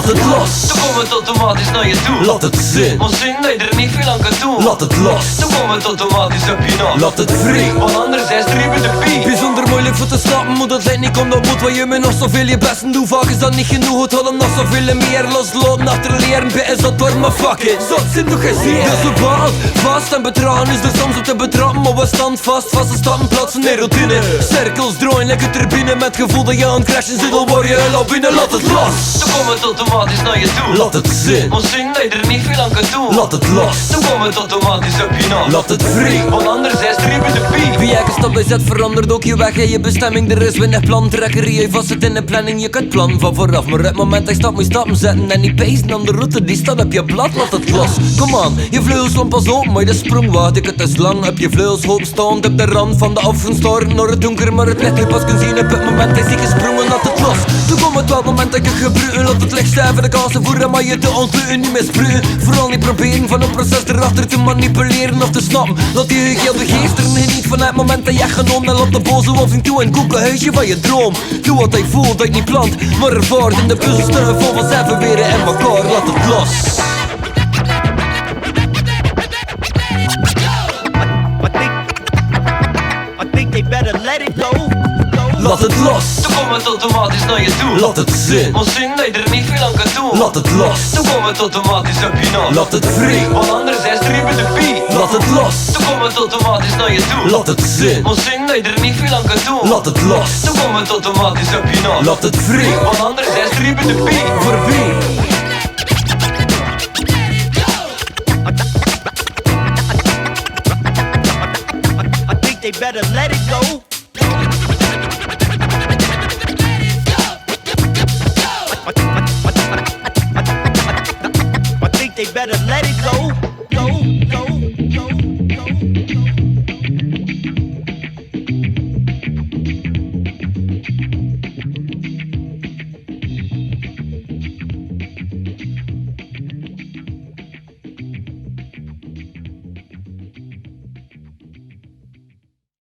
Laat het los. Dan komt het automatisch naar je toe. Laat het zin. Want zin dat je er niet veel aan kan doen. Laat het los. Dan komt het automatisch op je naam. Laat het vrij. Want anders is het ribbedebie. Bijzonder moeilijk voor te snappen, moet het lijkt niet om dat moet. Wat je me nog zoveel je besten doet, vaak is dat niet genoeg. Het hadden nog zoveel meer loslopen achter leren. Bij is dat door, maar fuck it, zot zin toch gezien. Dat is bepaald, vast en betragen is er soms op te betrappen. Maar we staan vast, vaste stappen plaatsen in routine. Cirkels draaien, lekker turbine. Met het gevoel dat je aan het crashen zit, al word je heel binnen. Laat het los. Dan komt het automatisch naar je toe. Laat het zin. Want zin dat je er niet veel aan kan doen. Laat het los. Dan komt het automatisch op je naam. Laat het vrij. Want anders is het ribbedebie. Wie elke stap bij zet verandert ook je weg en je bestemming. Er is weinig plan, trekker je vast zit in de planning. Je kunt plan van vooraf, maar het moment dat je stap moet je stappen zetten. En niet pezen aan de route die staat op je blad, laat het los. Kom aan, je vleugels slaan pas op, maar je de sprong wacht. Ik het is lang, heb je vleugels hoog staand op de rand van de afgestorven naar het donker. Maar het licht je pas kunt zien op het moment dat je gesprongen, laat het los. Toen komt het wel moment dat je gebruiken, laat het licht sterven, de kansen voeren, maar je te ontluiten, niet misbruiken. Vooral niet proberen van een proces erachter te manipuleren of te snappen. Laat je heel begeesteren, geniet van het moment dat je genomen. En laat de boze wolf in toe en koek een huisje van je droom. Doe wat hij voelt, dat je niet plant, maar ervaart. In de puzzelstukken vol vanzelf weer in elkaar, laat het los. I think they better let it go. Laat het los. Dan komt het automatisch naar je toe. Laat het zin. Want zin dat je er niet veel aan kan doen. Laat het los. Dan komt het automatisch op je naam. Laat het vrij. Want anders is het ribbedebie. Laat het los. Dan komt het automatisch naar je toe. Laat het zin. Want zin dat je er niet veel aan kan doen. Laat het los. Dan komt het automatisch op je naam. Laat het vrij. Want anders is het ribbedebie. Voorbij. I think they better let it go. I think they better let it go.